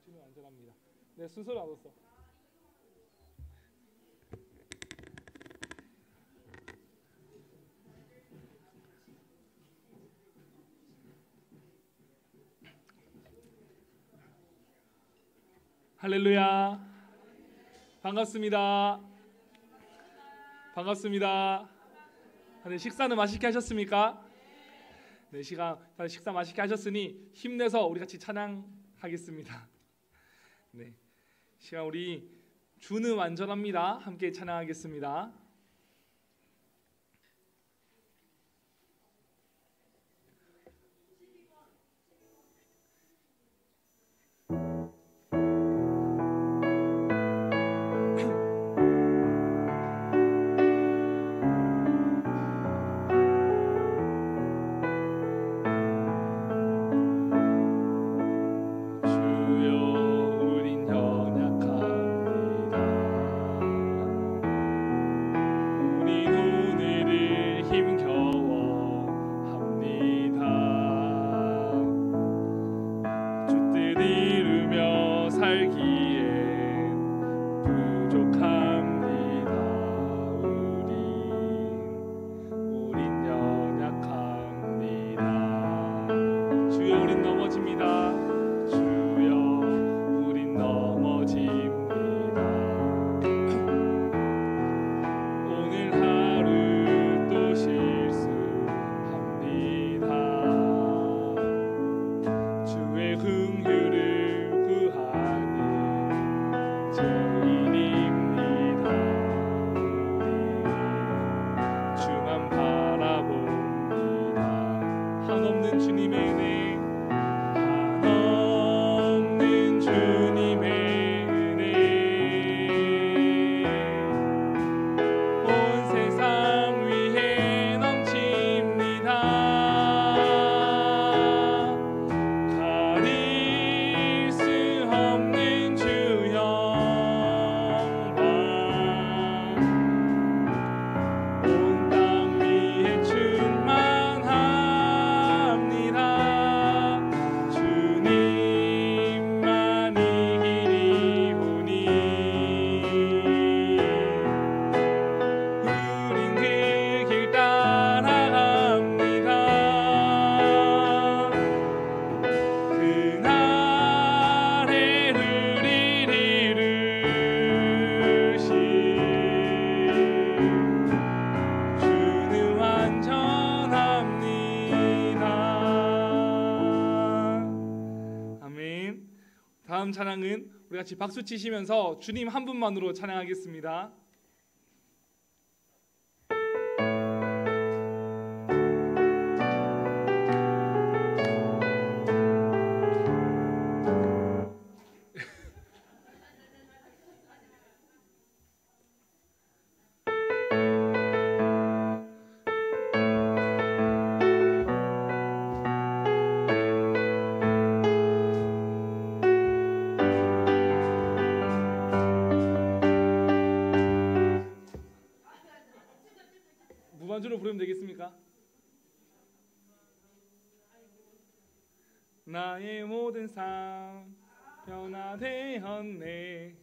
지금 안전합니다. 네, 순서를 안 뒀어. 할렐루야. 반갑습니다. 반갑습니다. 다들 식사는 맛있게 하셨습니까? 네, 다들 식사 맛있게 하셨으니 힘내서 우리 같이 찬양하겠습니다. 네, 시간 우리 주는 완전합니다. 함께 찬양하겠습니다. 다음 찬양은 우리 같이 박수 치시면서 주님 한 분만으로 찬양하겠습니다. 무반주로 부르면 되겠습니까? 나의 모든 삶 변화되었네.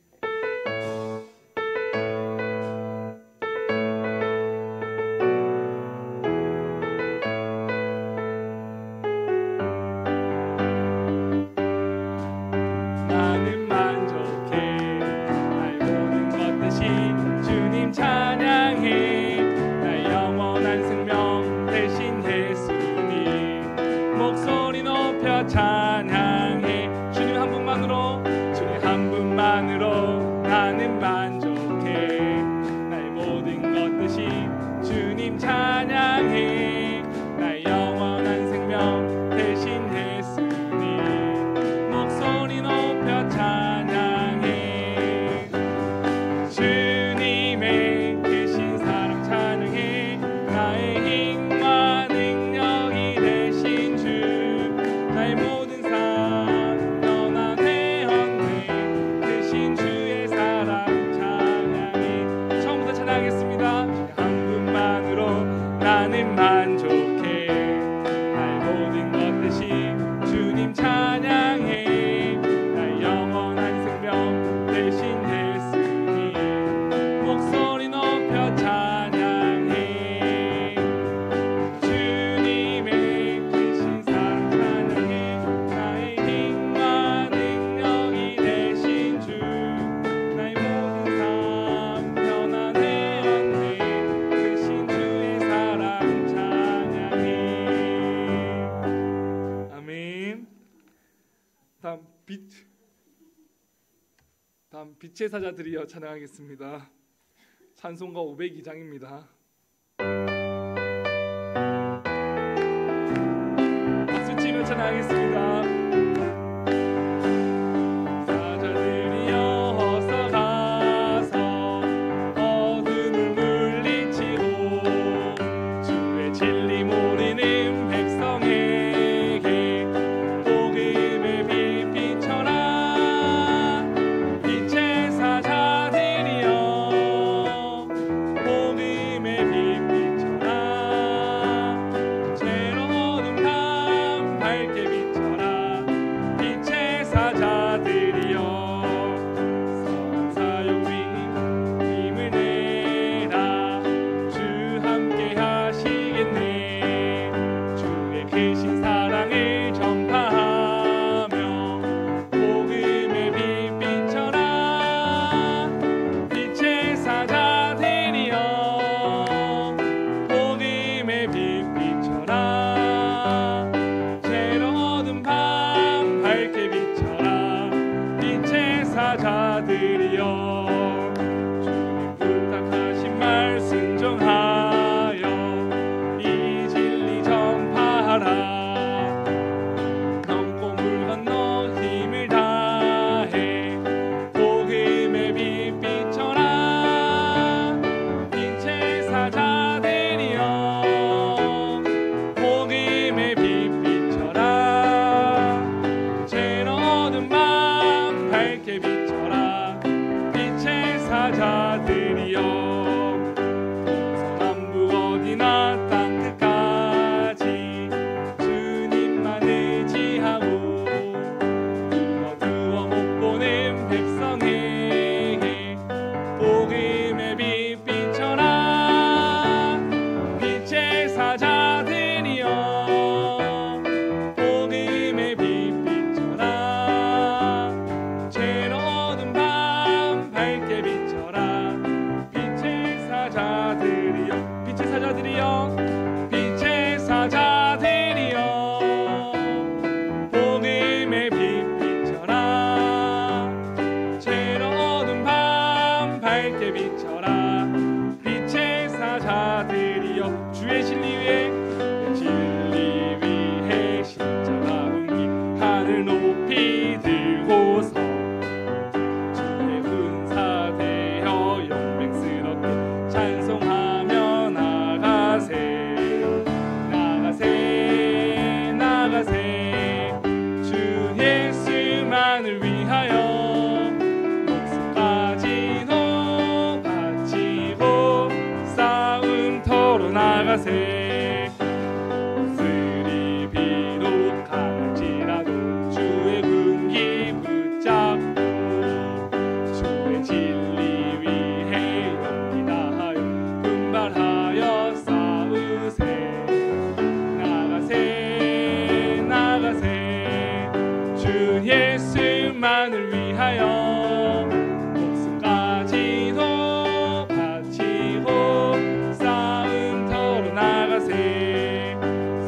나는 만족해. 나의 모든 것 대신 주님 찬양해. 나의 영원한 생명 대신 예수님 목소리 높여 찬양해. 주님 한 분만으로, 주님 한 분만으로 나는 만족해. 나의 모든 것 대신 주님 찬양해. 나의 영원한 생명 대신 예수님 목소리 높여 찬양해. 주님의 계신 사랑 찬양해. 나의 힘과 능력이 되신 주 나의 모든 삶 변화되었네. 되신 주의 사랑 찬양해. 처음부터 찬양하겠습니다. 한 분만으로 나는 만족해. 나의 모든 것 대신 주님 찬양해. 나의 영원한 생명 대신 예수님 목소리 높여 찬양해. 주님의 크신 사랑 찬양해. 나의 힘과 능력이 되신 주 나의 모든 삶 변화되었네. 되신 주의 사랑 찬양해. 아멘. 다음 빛의 사자들이여 찬양하겠습니다. 찬송가 502장입니다. 박수 치며 찬양하겠습니다. 사자들이여 어서 가서 어둠을 물리치고 주의 진리 모르는 백성에게 복음의 빛 비춰라. 빛의 사자들이여 복음의 빛 비춰라. 새로운 밤 밝게 비춰라. 빛의 사자들이여 선한 사역 힘을 내라. 주 함께 하시겠네. 주의 크신 사랑을 전파하며 복음의 빛 비춰라. 빛의 사자들이여 복음의 빛 비춰라. 새로운 밤 밝게 비춰라. 빛의 사자들이여 주님 부탁하신 말 순종하여 이 진리 전파하라. 예수만을 위하여 목숨까지도 바치고 싸움터로 나가세.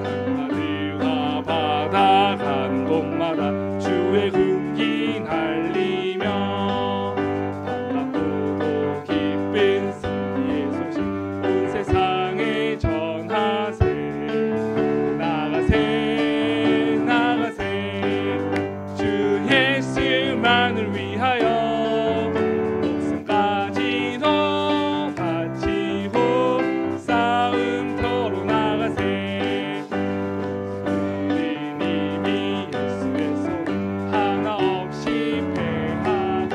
산마들과 바다 가는 곳마다 주의 군기 날리며 반갑고도 기쁜 승리의 소식 온 세상에 전하세. 나가세 나가세 주 예수만을 위하여 목숨까지도 바치고 싸움터로 나가세. 우리는 이미 예수의 손 하나 없이 패하고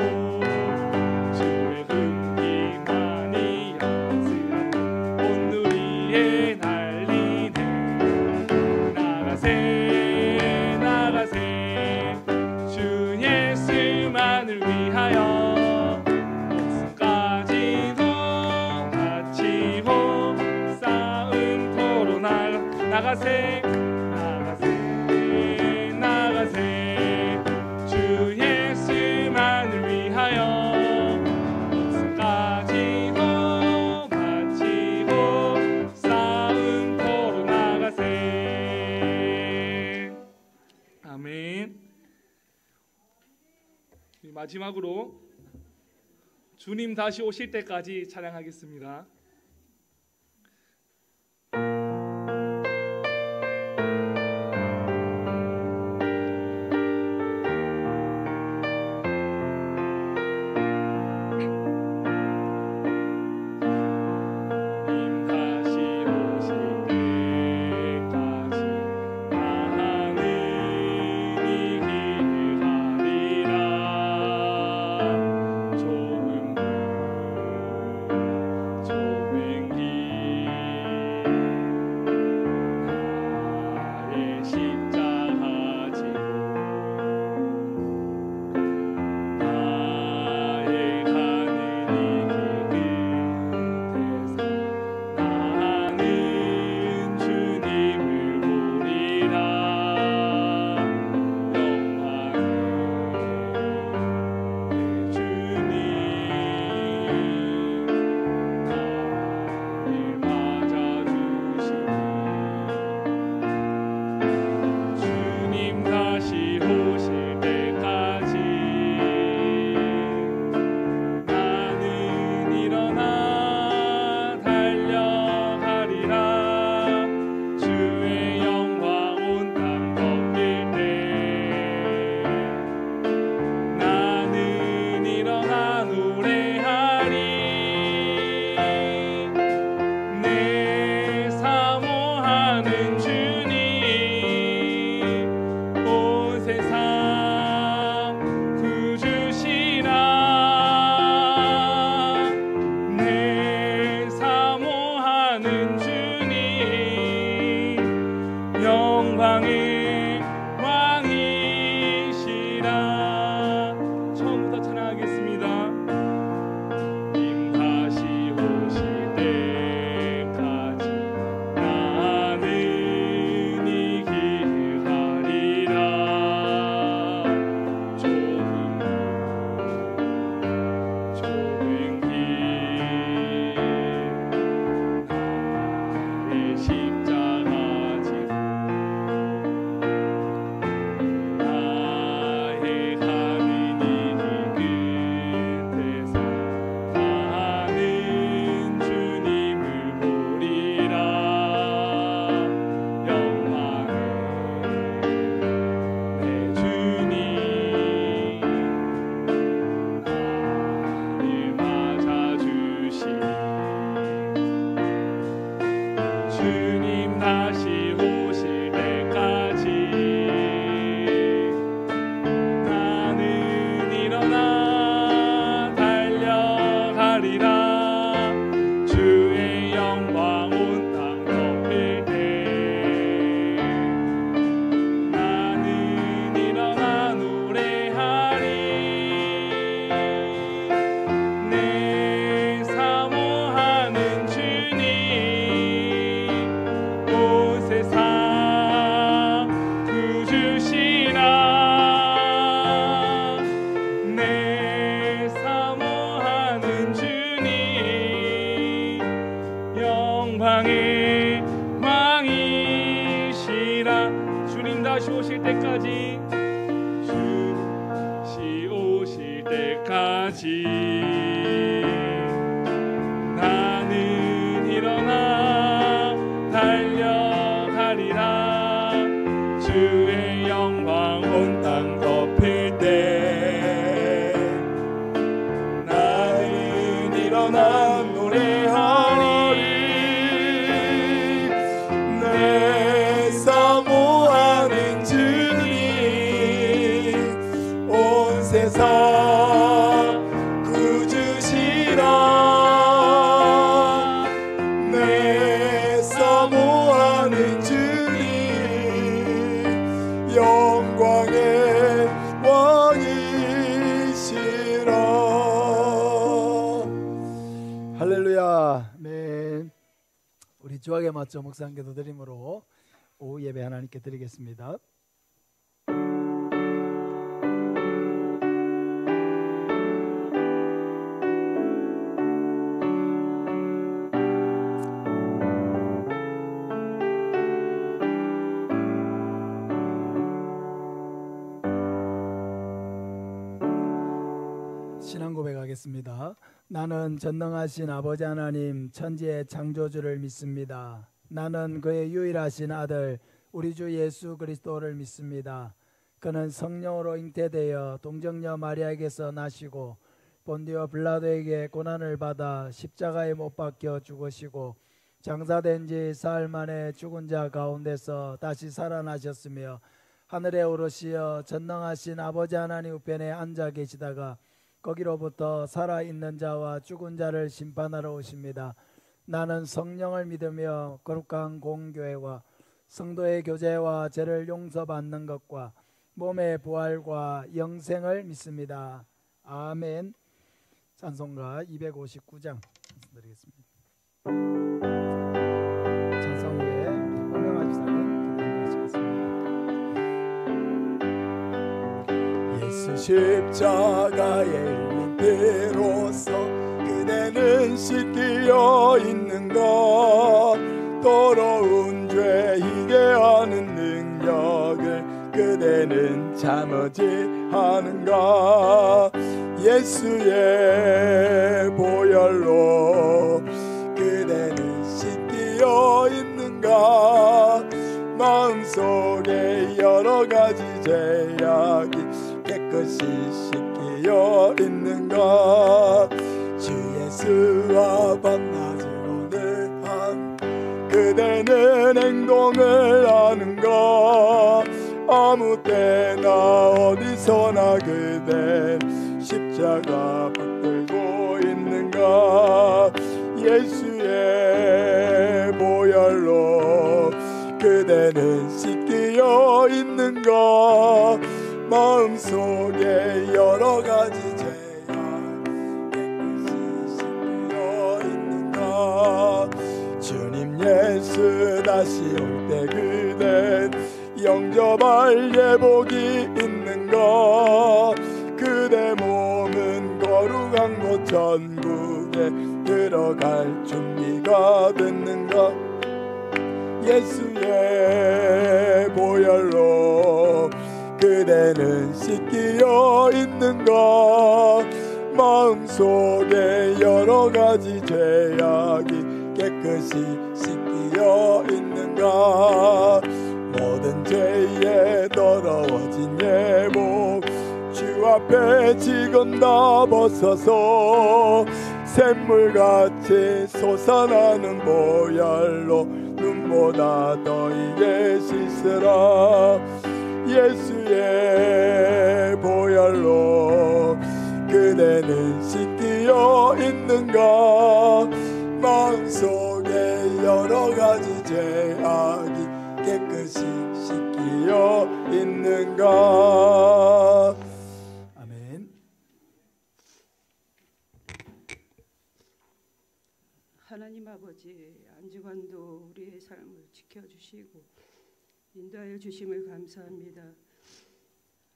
주의 군기만이 연습하고 온누리에 날리네. 나가세 나가세 주 예수만을 위하여 목숨까지도 바치고 싸움터로 나가세. 나가세 나가세 주 예수만을 위하여 목숨까지도 바치고 싸움터로 나가세. 아멘. 마지막으로 주님 다시 오실 때까지 찬양하겠습니다. 주님 다시 오실 때까지 나는 이기리라. 좋은 물 다시 오실 때까지 다시 오실 때까지 나는 일어나 달려가리라. 주의 영광 온 땅 덮일 때 나는 일어나 노래하리. 내 사모하는 주님 온 세상 구주시라. 내 사모하는 주님 영광의 왕이시라. 할렐루야. 아멘. 우리 주악에 맞춰 묵상 기도 드림으로 오후 예배 하나님께 드리겠습니다. 신앙 고백하겠습니다. 나는 전능하신 아버지 하나님 천지의 창조주를 믿습니다. 나는 그의 유일하신 아들 우리 주 예수 그리스도를 믿습니다. 그는 성령으로 잉태되어 동정녀 마리아에게서 나시고 본디오 빌라도에게 고난을 받아 십자가에 못 박혀 죽으시고 장사된 지 사흘 만에 죽은 자 가운데서 다시 살아나셨으며 하늘에 오르시어 전능하신 아버지 하나님 우편에 앉아 계시다가 거기로부터 살아있는 자와 죽은 자를 심판하러 오십니다. 나는 성령을 믿으며 거룩한 공교회와 성도의 교제와 죄를 용서받는 것과 몸의 부활과 영생을 믿습니다. 아멘. 찬송가 259장 드리겠습니다. 찬송 후에 홍명아 지사님 기도하시겠습니다. 예수 십자가에 흘린 피로써 그대는 씻기어 있는 것, 더러운 죄 희게 하는 능력을 그대는 참으지 하는가. 예수의 보혈로 그대는 씻기어 있는가. 마음속에 여러 가지 죄악이 깨끗이 씻기어 있는가. 주 예수와 만나지로 늘 한 그대는 행동을 하는가. 아무 때나 어디서나 그대 십자가 붙들고 있는가. 예수의 보혈로 그대는 씻기어 있는가. 마음속에 여러 가지 죄악 깨끗이 씻기어 있는가. 주님 예수 다시 올 때 그댄 영접할 예복이 있는가. 그대 몸은 거룩한 곳 천국에 들어갈 준비가 됐는가. 예수의 보혈로 그대는 씻기어 있는가. 마음속에 여러 가지 죄악이 깨끗이 씻기어 있는가. 모든 죄에 더러워진 예복 주 앞에 지금 다 벗어서 샘물같이 솟아나는 보혈로 눈보다 더 이게 씻으라. 예수의 보혈로 그대는 씻기어 있는가. 마음속에 여러 가지 죄악이 깨끗이 씻기어 있는가. 아멘. 하나님 아버지, 한 주간도 우리의 삶을 지켜주시고 인도하여 주심을 감사합니다.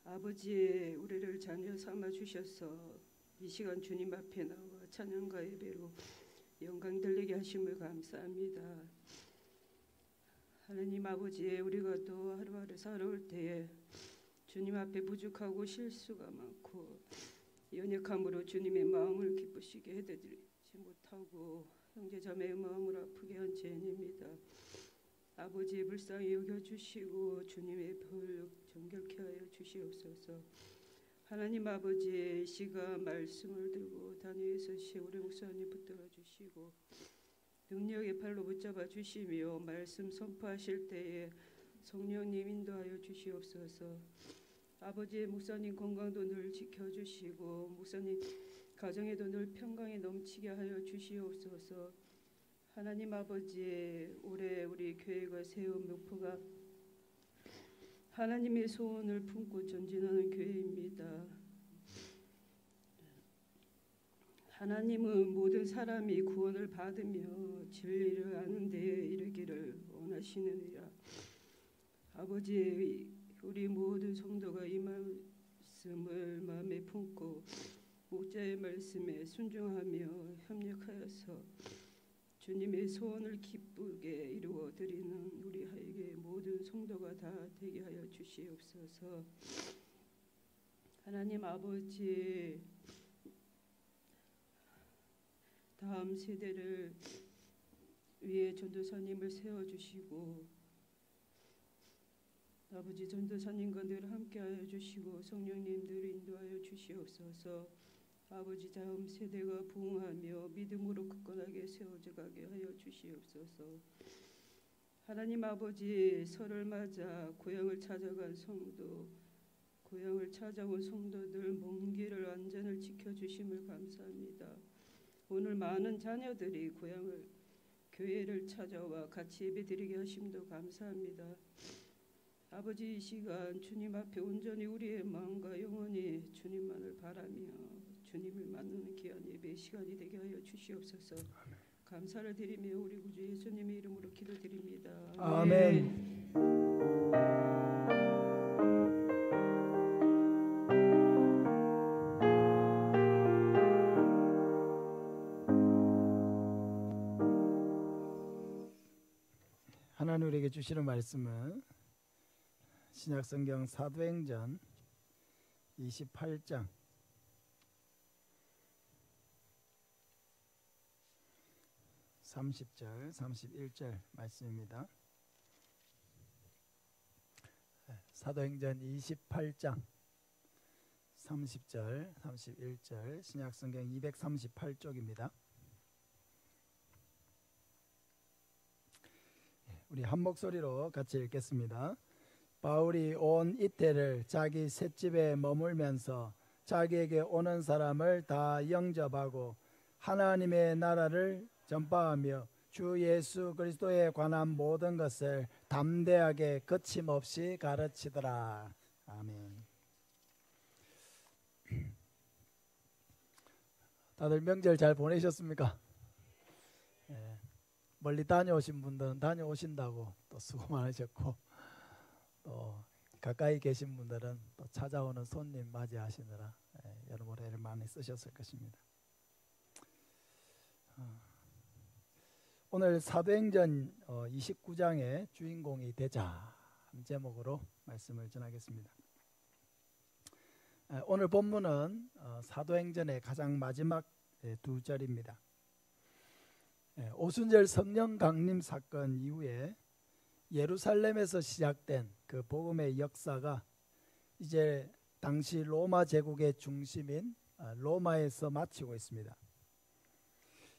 아버지, 우리를 자녀 삼아 주셔서 이 시간 주님 앞에 나와 찬양과 예배로 영광 돌리게 하심을 감사합니다. 하나님 아버지, 우리가 또 하루하루 살아올 때에 주님 앞에 부족하고 실수가 많고 연약함으로 주님의 마음을 기쁘시게 해드리지 못하고 형제자매의 마음을 아프게 한 죄인입니다. 아버지의 불쌍히 여겨주시고 주님의 벌 정결케 하여 주시옵소서. 하나님 아버지, 이 시간 말씀을 들고 다니엘서 시우리 목사님 붙들어 주시고 능력의 팔로 붙잡아 주시며 말씀 선포하실 때에 성령님 인도하여 주시옵소서. 아버지의 목사님 건강도 늘 지켜주시고 목사님 가정에도 늘 평강이 넘치게 하여 주시옵소서. 하나님 아버지, 올해 우리 교회가 세운 목표가 하나님의 소원을 품고 전진하는 교회입니다. 하나님은 모든 사람이 구원을 받으며 진리를 아는 데에 이르기를 원하시느니라. 아버지, 우리 모든 성도가 이 말씀을 마음에 품고 목자의 말씀에 순종하며 협력하여서 주님의 소원을 기쁘게 이루어 드리는 우리 하에게 모든 성도가 다 되게 하여 주시옵소서. 하나님 아버지, 다음 세대를 위해 전도사님을 세워주시고 아버지 전도사님과 늘 함께하여 주시고 성령님 늘 인도하여 주시옵소서. 아버지, 다음 세대가 부흥하며 믿음으로 굳건하게 세워져 가게 하여 주시옵소서. 하나님 아버지, 설을 맞아 고향을 찾아간 성도, 고향을 찾아온 성도들 먼 길을 안전을 지켜주심을 감사합니다. 오늘 많은 자녀들이 고향을 교회를 찾아와 같이 예배드리게 하심도 감사합니다. 아버지, 이 시간 주님 앞에 온전히 우리의 마음과 영혼이 주님만을 바라며 주님을 만나는 귀한 예배의 시간이 되게 하여 주시옵소서. 감사를 드리며 우리 구주 예수님의 이름으로 기도드립니다. 아멘. 하나님 우리에게 주시는 말씀은 신약성경 사도행전 28장 30절 31절 말씀입니다. 사도행전 28장 30절 31절 신약성경 238쪽입니다. 우리 한 목소리로 같이 읽겠습니다. 바울이 온 이태를 자기 셋집에 머물면서 자기에게 오는 사람을 다 영접하고 하나님의 나라를 전파하며 주 예수 그리스도에 관한 모든 것을 담대하게 거침없이 가르치더라. 아멘. 다들 명절 잘 보내셨습니까? 예. 멀리 다녀오신 분들은 다녀오신다고 또 수고 많으셨고, 또 가까이 계신 분들은 또 찾아오는 손님 맞이하시느라 여러분 애를 많이 쓰셨을 것입니다. 오늘 사도행전 29장의 주인공이 되자 한 제목으로 말씀을 전하겠습니다. 오늘 본문은 사도행전의 가장 마지막 두 절입니다. 오순절 성령 강림 사건 이후에 예루살렘에서 시작된 그 복음의 역사가 이제 당시 로마 제국의 중심인 로마에서 마치고 있습니다.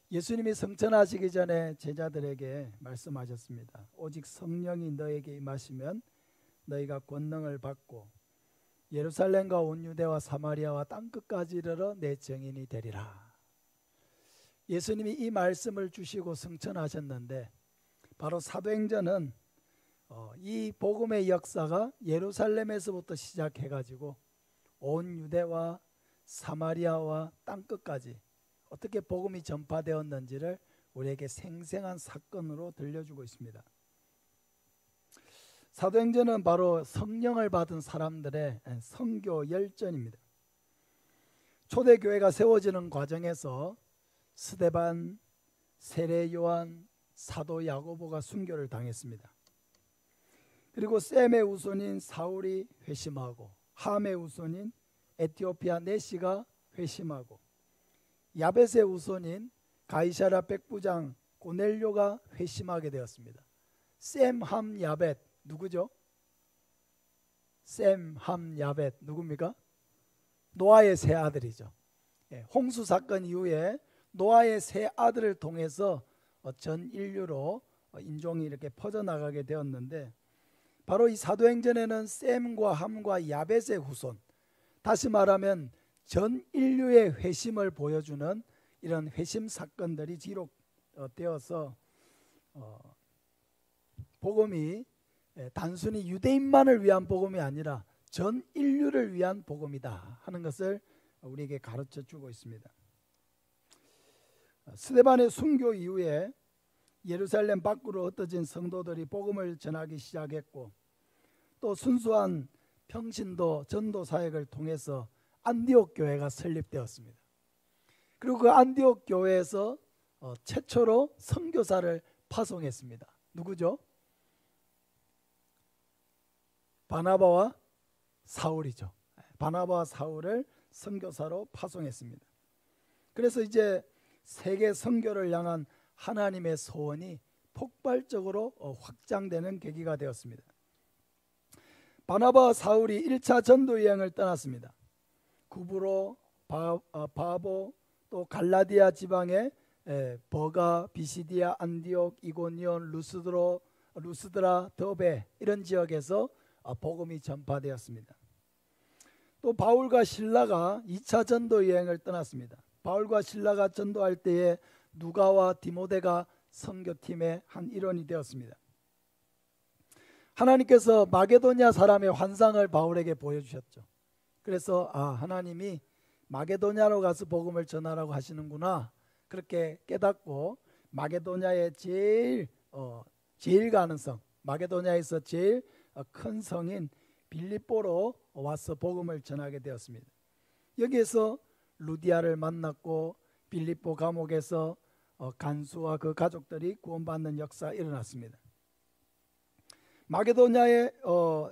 예수님이 성천하시기 전에 제자들에게 말씀하셨습니다. 오직 성령이 너에게 임하시면 너희가 권능을 받고 예루살렘과 온 유대와 사마리아와 땅끝까지 이르러 내 증인이 되리라. 예수님이 이 말씀을 주시고 성천하셨는데 바로 사도행전은 이 복음의 역사가 예루살렘에서부터 시작해가지고 온 유대와 사마리아와 땅끝까지 어떻게 복음이 전파되었는지를 우리에게 생생한 사건으로 들려주고 있습니다. 사도행전은 바로 성령을 받은 사람들의 선교 열전입니다. 초대교회가 세워지는 과정에서 스데반, 세례 요한, 사도 야고보가 순교를 당했습니다. 그리고 셈의 후손인 사울이 회심하고 함의 후손인 에티오피아 네시가 회심하고 야벳의 후손인 가이사랴 백부장 고넬료가 회심하게 되었습니다. 셈, 함, 야벳 누구죠? 셈, 함, 야벳 누굽니까? 노아의 세 아들이죠. 홍수 사건 이후에 노아의 세 아들을 통해서 전 인류로 인종이 이렇게 퍼져나가게 되었는데, 바로 이 사도행전에는 셈과 함과 야벳의 후손, 다시 말하면 전 인류의 회심을 보여주는 이런 회심 사건들이 기록되어서 복음이 단순히 유대인만을 위한 복음이 아니라 전 인류를 위한 복음이다 하는 것을 우리에게 가르쳐 주고 있습니다. 스데반의 순교 이후에 예루살렘 밖으로 흩어진 성도들이 복음을 전하기 시작했고, 또 순수한 평신도 전도 사역을 통해서 안디옥 교회가 설립되었습니다. 그리고 그 안디옥 교회에서 최초로 선교사를 파송했습니다. 누구죠? 바나바와 사울이죠. 바나바와 사울을 선교사로 파송했습니다. 그래서 이제 세계 선교를 향한 하나님의 소원이 폭발적으로 확장되는 계기가 되었습니다. 바나바와 사울이 1차 전도 여행을 떠났습니다. 구브로, 바보, 또 갈라디아 지방의 버가, 비시디아, 안디옥, 이고니온, 루스드라, 더베 이런 지역에서 복음이 전파되었습니다. 또 바울과 실라가 2차 전도 여행을 떠났습니다. 바울과 실라가 전도할 때에 누가와 디모데가 선교팀의 한 일원이 되었습니다. 하나님께서 마게도냐 사람의 환상을 바울에게 보여주셨죠. 그래서 하나님이 마게도냐로 가서 복음을 전하라고 하시는구나, 그렇게 깨닫고 마게도냐의 제일 가능성, 마게도냐에서 제일 큰 성인 빌립보로 와서 복음을 전하게 되었습니다. 여기에서 루디아를 만났고 빌립보 감옥에서 간수와 그 가족들이 구원받는 역사가 일어났습니다. 마게도냐에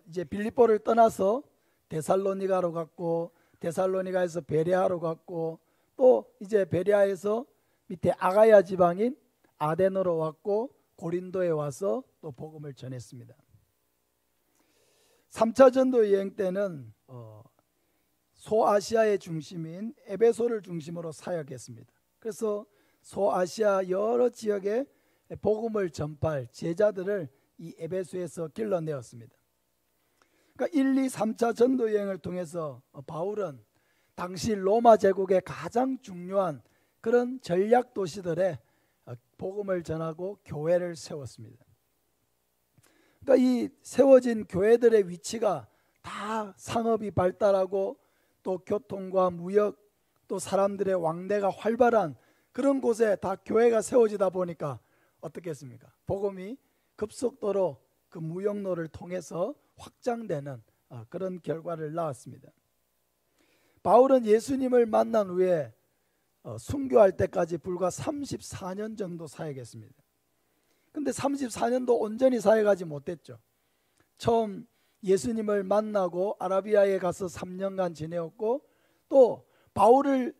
이제 빌립보를 떠나서 데살로니가로 갔고, 데살로니가에서 베레아로 갔고, 또 이제 베레아에서 밑에 아가야 지방인 아덴으로 왔고, 고린도에 와서 또 복음을 전했습니다. 3차 전도 여행 때는 소아시아의 중심인 에베소를 중심으로 사역했습니다. 그래서 소아시아 여러 지역에 복음을 전파할 제자들을 이 에베소에서 길러내었습니다. 그러니까 1, 2, 3차 전도 여행을 통해서 바울은 당시 로마 제국의 가장 중요한 그런 전략 도시들에 복음을 전하고 교회를 세웠습니다. 그러니까 이 세워진 교회들의 위치가 다 상업이 발달하고 또 교통과 무역, 또 사람들의 왕래가 활발한 그런 곳에 다 교회가 세워지다 보니까 어떻게 했습니까? 복음이 급속도로 그 무역로를 통해서 확장되는 그런 결과를 낳았습니다. 바울은 예수님을 만난 후에 순교할 때까지 불과 34년 정도 사역했습니다. 근데 34년도 온전히 사역하지 못했죠. 처음 예수님을 만나고 아라비아에 가서 3년간 지내었고, 또 바울을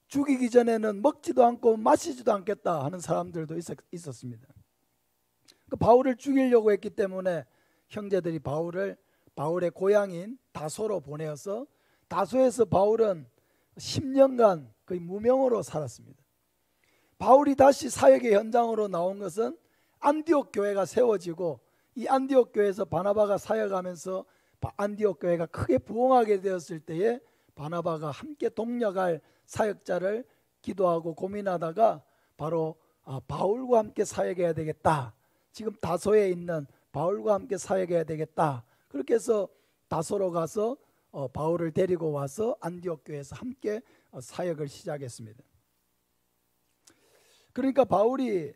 죽이기 전에는 먹지도 않고 마시지도 않겠다 하는 사람들도 있었습니다. 바울을 죽이려고 했기 때문에 형제들이 바울의 고향인 다소로 보내어서 다소에서 바울은 10년간 거의 무명으로 살았습니다. 바울이 다시 사역의 현장으로 나온 것은 안디옥 교회가 세워지고, 이 안디옥 교회에서 바나바가 사역하면서 안디옥 교회가 크게 부흥하게 되었을 때에 바나바가 함께 동력할 사역자를 기도하고 고민하다가 바로 바울과 함께 사역해야 되겠다, 지금 다소에 있는 바울과 함께 사역해야 되겠다, 그렇게 해서 다소로 가서 바울을 데리고 와서 안디옥 교회에서 함께 사역을 시작했습니다. 그러니까 바울이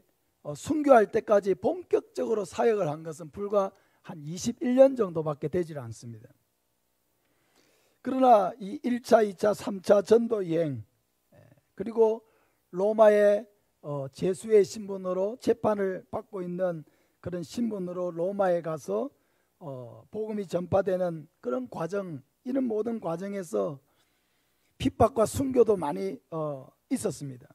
순교할 때까지 본격적으로 사역을 한 것은 불과 한 21년 정도밖에 되질 않습니다. 그러나 이 1차, 2차, 3차 전도 여행, 그리고 로마의 제수의 신분으로 재판을 받고 있는 그런 신분으로 로마에 가서 복음이 전파되는 그런 과정, 이런 모든 과정에서 핍박과 순교도 많이 있었습니다.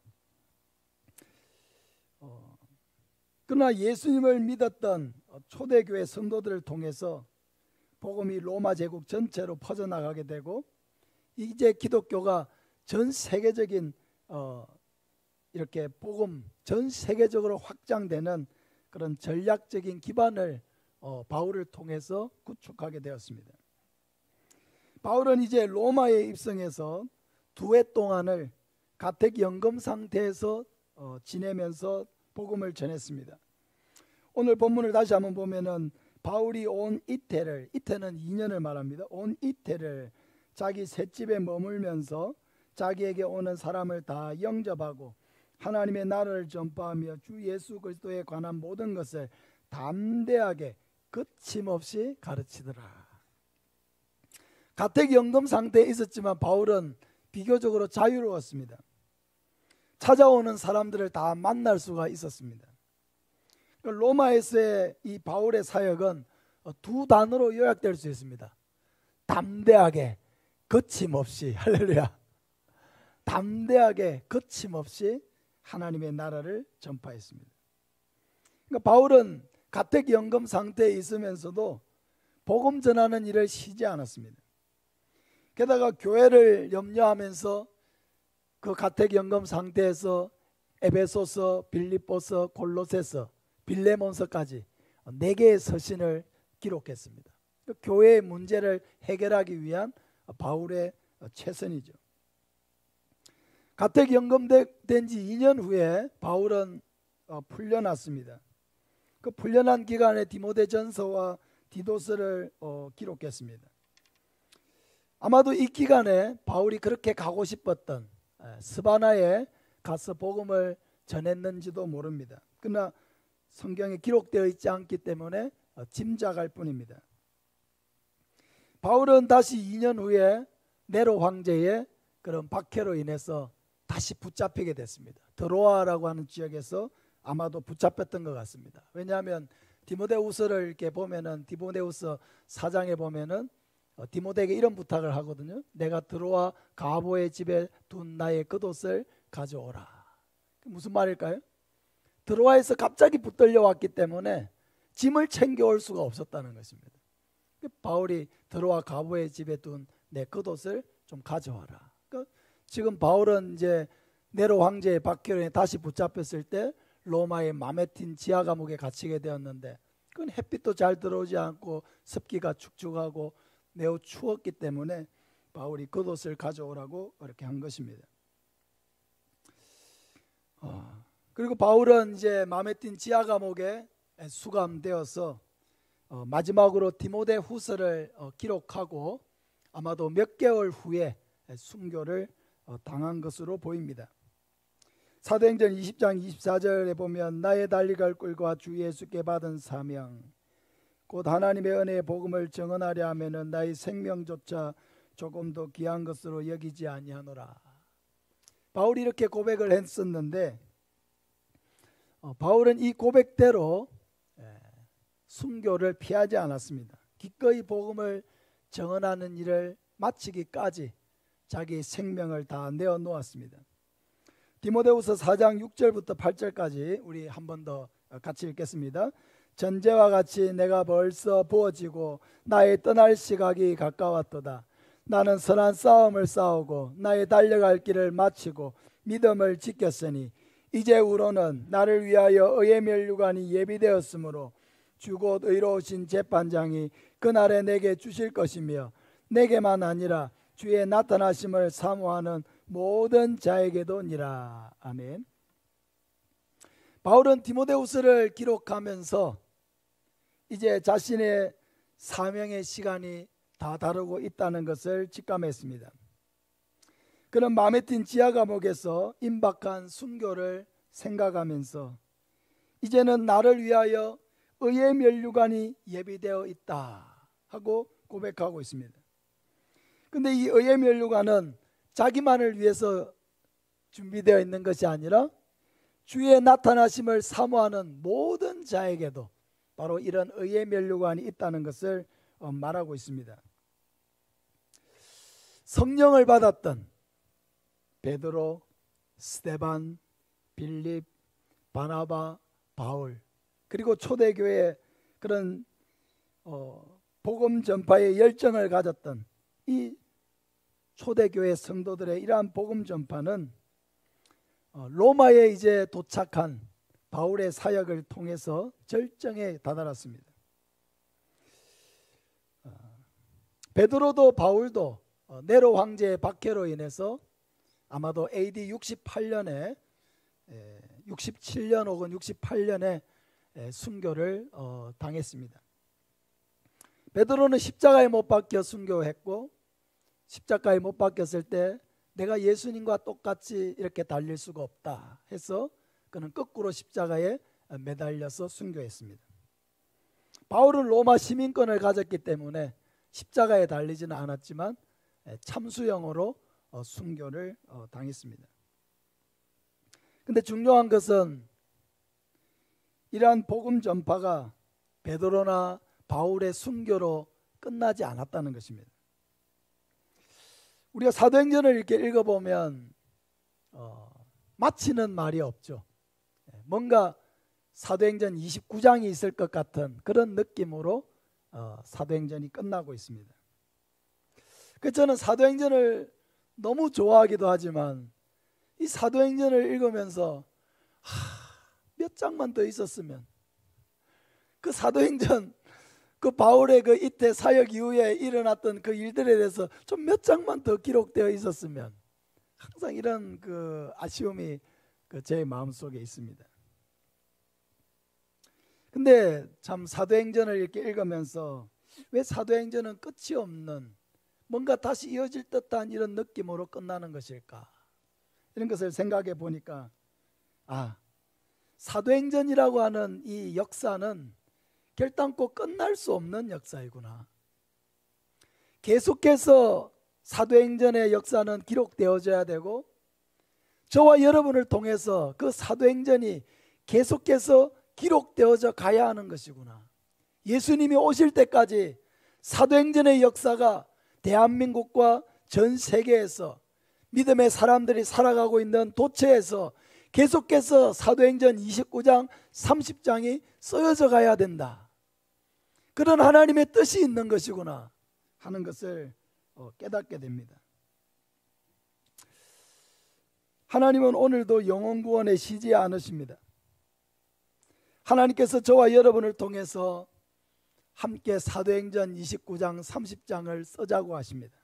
그러나 예수님을 믿었던 초대교회 성도들을 통해서 복음이 로마 제국 전체로 퍼져나가게 되고, 이제 기독교가 전 세계적인 이렇게 복음 전 세계적으로 확장되는 그런 전략적인 기반을 바울을 통해서 구축하게 되었습니다. 바울은 이제 로마에 입성해서 2해 동안을 가택 연금 상태에서 지내면서 복음을 전했습니다. 오늘 본문을 다시 한번 보면은 바울이 온 이태를, 이태는 2년을 말합니다. 온 이태를 자기 셋집에 머물면서 자기에게 오는 사람을 다 영접하고 하나님의 나라를 전파하며 주 예수 그리스도에 관한 모든 것을 담대하게 거침없이 가르치더라. 가택연금 상태에 있었지만 바울은 비교적으로 자유로웠습니다. 찾아오는 사람들을 다 만날 수가 있었습니다. 로마에서의 이 바울의 사역은 2단어로 요약될 수 있습니다. 담대하게 거침없이, 할렐루야, 담대하게 거침없이 하나님의 나라를 전파했습니다. 그러니까 바울은 가택연금 상태에 있으면서도 복음 전하는 일을 쉬지 않았습니다. 게다가 교회를 염려하면서 그 가택연금 상태에서 에베소서, 빌립보서, 골로새서, 빌레몬서까지 4개의 서신을 기록했습니다. 그 교회의 문제를 해결하기 위한 바울의 최선이죠. 가택연금된 지 2년 후에 바울은 풀려났습니다. 그 풀려난 기간에 디모데전서와 디도서를 기록했습니다. 아마도 이 기간에 바울이 그렇게 가고 싶었던 스바나에 가서 복음을 전했는지도 모릅니다. 그러나 성경에 기록되어 있지 않기 때문에 짐작할 뿐입니다. 바울은 다시 2년 후에 네로 황제의 그런 박해로 인해서 다시 붙잡히게 됐습니다. 드로아라고 하는 지역에서 아마도 붙잡혔던 것 같습니다. 왜냐하면 디모데후서를 이렇게 보면은, 디모데후서 4장에 보면은 디모데에게 이런 부탁을 하거든요. 내가 드로아 가보의 집에 둔 나의 겉옷을 가져오라. 무슨 말일까요? 드로아에서 갑자기 붙들려 왔기 때문에 짐을 챙겨올 수가 없었다는 것입니다. 바울이 드로아 가보의 집에 둔 내 겉옷을 좀 가져와라. 그러니까 지금 바울은 이제 네로 황제의 박해로 인해 다시 붙잡혔을 때 로마의 마메틴 지하 감옥에 갇히게 되었는데, 그건 햇빛도 잘 들어오지 않고 습기가 축축하고 매우 추웠기 때문에 바울이 겉옷을 가져오라고 그렇게 한 것입니다. 그리고 바울은 이제 마메틴 지하 감옥에 수감되어서 마지막으로 디모데후서를 기록하고 아마도 몇 개월 후에 순교를 당한 것으로 보입니다. 사도행전 20장 24절에 보면 나의 달리갈 꿀과 주 예수께 받은 사명 곧 하나님의 은혜의 복음을 증언하려 하면은 나의 생명조차 조금도 귀한 것으로 여기지 아니하노라. 바울이 이렇게 고백을 했었는데 바울은 이 고백대로 순교를 피하지 않았습니다. 기꺼이 복음을 증언하는 일을 마치기까지 자기 생명을 다 내어놓았습니다. 디모데후서 4장 6절부터 8절까지 우리 한 번 더 같이 읽겠습니다. 전제와 같이 내가 벌써 부어지고 나의 떠날 시각이 가까웠도다. 나는 선한 싸움을 싸우고 나의 달려갈 길을 마치고 믿음을 지켰으니 이제후로는 나를 위하여 의의 면류관이 예비되었으므로 주 곧 의로우신 재판장이 그날에 내게 주실 것이며 내게만 아니라 주의 나타나심을 사모하는 모든 자에게도니라. 아멘. 바울은 디모데후서를 기록하면서 이제 자신의 사명의 시간이 다 다르고 있다는 것을 직감했습니다. 그는 마메틴 지하 감옥에서 임박한 순교를 생각하면서 이제는 나를 위하여 의의 면류관이 예비되어 있다 하고 고백하고 있습니다. 그런데 이 의의 면류관은 자기만을 위해서 준비되어 있는 것이 아니라 주의 나타나심을 사모하는 모든 자에게도 바로 이런 의의 면류관이 있다는 것을 말하고 있습니다. 성령을 받았던 베드로, 스데반, 빌립, 바나바, 바울, 그리고 초대교회의 그런 복음 전파의 열정을 가졌던 이 초대교회 성도들의 이러한 복음 전파는 로마에 이제 도착한 바울의 사역을 통해서 절정에 다다랐습니다. 베드로도 바울도 네로 황제의 박해로 인해서 아마도 AD 68년에 67년 혹은 68년에 순교를 당했습니다. 베드로는 십자가에 못 박혀 순교했고, 십자가에 못 박혔을 때 내가 예수님과 똑같이 이렇게 달릴 수가 없다 해서 그는 거꾸로 십자가에 매달려서 순교했습니다. 바울은 로마 시민권을 가졌기 때문에 십자가에 달리지는 않았지만 참수형으로 순교를 당했습니다. 근데 중요한 것은 이러한 복음 전파가 베드로나 바울의 순교로 끝나지 않았다는 것입니다. 우리가 사도행전을 이렇게 읽어보면 마치는 말이 없죠. 뭔가 사도행전 29장이 있을 것 같은 그런 느낌으로 사도행전이 끝나고 있습니다. 그래서 저는 사도행전을 너무 좋아하기도 하지만 이 사도행전을 읽으면서 몇 장만 더 있었으면, 그 사도행전 그 바울의 그 이때 사역 이후에 일어났던 그 일들에 대해서 좀 몇 장만 더 기록되어 있었으면, 항상 이런 그 아쉬움이 제 마음속에 있습니다. 근데 참 사도행전을 이렇게 읽으면서 왜 사도행전은 끝이 없는 뭔가 다시 이어질 듯한 이런 느낌으로 끝나는 것일까? 이런 것을 생각해 보니까 사도행전이라고 하는 이 역사는 결단코 끝날 수 없는 역사이구나. 계속해서 사도행전의 역사는 기록되어져야 되고, 저와 여러분을 통해서 그 사도행전이 계속해서 기록되어져 가야 하는 것이구나. 예수님이 오실 때까지 사도행전의 역사가 대한민국과 전 세계에서 믿음의 사람들이 살아가고 있는 도처에서 계속해서 사도행전 29장 30장이 쓰여져 가야 된다. 그런 하나님의 뜻이 있는 것이구나 하는 것을 깨닫게 됩니다. 하나님은 오늘도 영혼 구원에 쉬지 않으십니다. 하나님께서 저와 여러분을 통해서 함께 사도행전 29장 30장을 쓰자고 하십니다.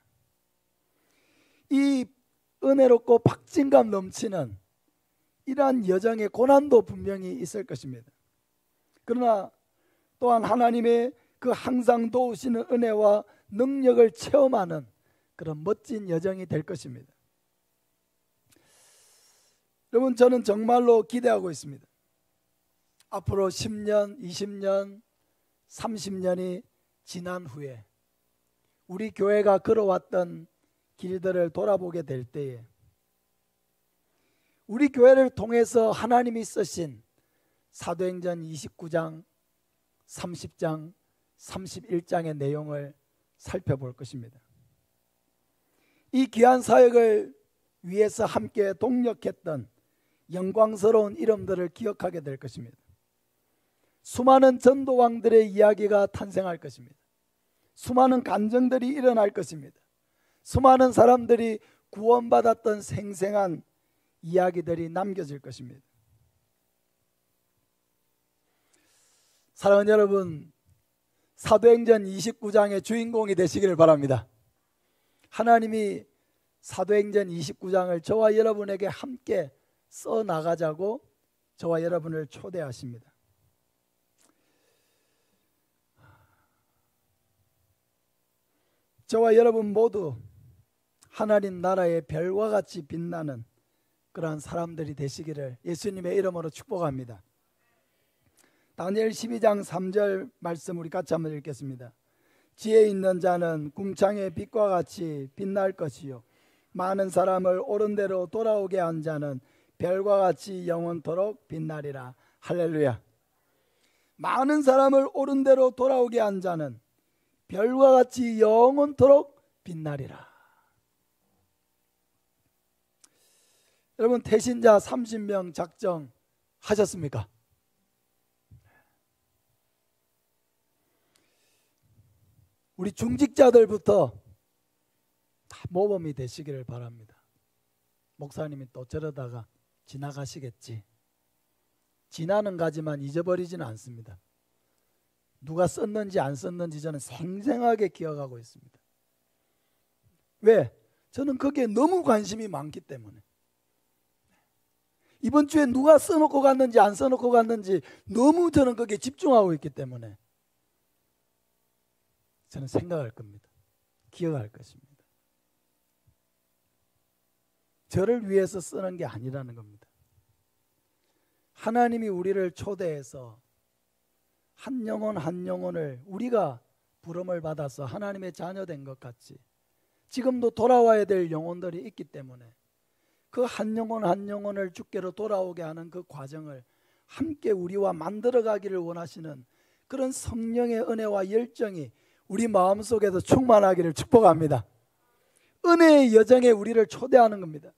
이 은혜롭고 박진감 넘치는 이러한 여정의 고난도 분명히 있을 것입니다. 그러나 또한 하나님의 그 항상 도우시는 은혜와 능력을 체험하는 그런 멋진 여정이 될 것입니다. 여러분, 저는 정말로 기대하고 있습니다. 앞으로 10년, 20년, 30년이 지난 후에 우리 교회가 걸어왔던 길들을 돌아보게 될 때에 우리 교회를 통해서 하나님이 쓰신 사도행전 29장, 30장, 31장의 내용을 살펴볼 것입니다. 이 귀한 사역을 위해서 함께 동력했던 영광스러운 이름들을 기억하게 될 것입니다. 수많은 전도왕들의 이야기가 탄생할 것입니다. 수많은 간증들이 일어날 것입니다. 수많은 사람들이 구원받았던 생생한 이야기들이 남겨질 것입니다. 사랑하는 여러분, 사도행전 29장의 주인공이 되시기를 바랍니다. 하나님이 사도행전 29장을 저와 여러분에게 함께 써나가자고 저와 여러분을 초대하십니다. 저와 여러분 모두 하나님 나라의 별과 같이 빛나는 그러한 사람들이 되시기를 예수님의 이름으로 축복합니다. 다니엘 12장 3절 말씀 우리 같이 한번 읽겠습니다. 지혜 있는 자는 궁창의 빛과 같이 빛날 것이요 많은 사람을 옳은 대로 돌아오게 한 자는 별과 같이 영원토록 빛나리라. 할렐루야. 많은 사람을 옳은 대로 돌아오게 한 자는 별과 같이 영원토록 빛나리라. 여러분, 태신자 30명 작정하셨습니까? 우리 중직자들부터 다 모범이 되시기를 바랍니다. 목사님이 또 저러다가 지나가시겠지. 지나는 가지만 잊어버리지는 않습니다. 누가 썼는지 안 썼는지 저는 생생하게 기억하고 있습니다. 왜? 저는 거기에 너무 관심이 많기 때문에. 이번 주에 누가 써놓고 갔는지 안 써놓고 갔는지 너무 저는 거기에 집중하고 있기 때문에 저는 생각할 겁니다. 기억할 것입니다. 저를 위해서 쓰는 게 아니라는 겁니다. 하나님이 우리를 초대해서 한 영혼 한 영혼을 우리가 부름을 받아서 하나님의 자녀된 것 같이 지금도 돌아와야 될 영혼들이 있기 때문에 그 한 영혼 한 영혼을 주께로 돌아오게 하는 그 과정을 함께 우리와 만들어가기를 원하시는 그런 성령의 은혜와 열정이 우리 마음속에서 충만하기를 축복합니다. 은혜의 여정에 우리를 초대하는 겁니다.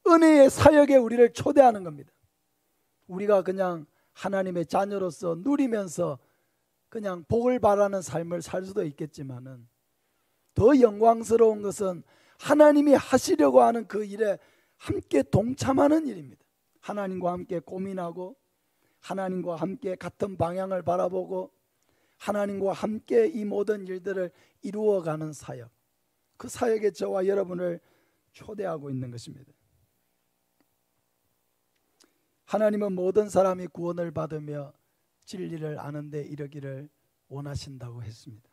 은혜의 사역에 우리를 초대하는 겁니다. 우리가 그냥 하나님의 자녀로서 누리면서 그냥 복을 바라는 삶을 살 수도 있겠지만은 더 영광스러운 것은 하나님이 하시려고 하는 그 일에 함께 동참하는 일입니다. 하나님과 함께 고민하고 하나님과 함께 같은 방향을 바라보고 하나님과 함께 이 모든 일들을 이루어가는 사역, 그 사역에 저와 여러분을 초대하고 있는 것입니다. 하나님은 모든 사람이 구원을 받으며 진리를 아는 데 이르기를 원하신다고 했습니다.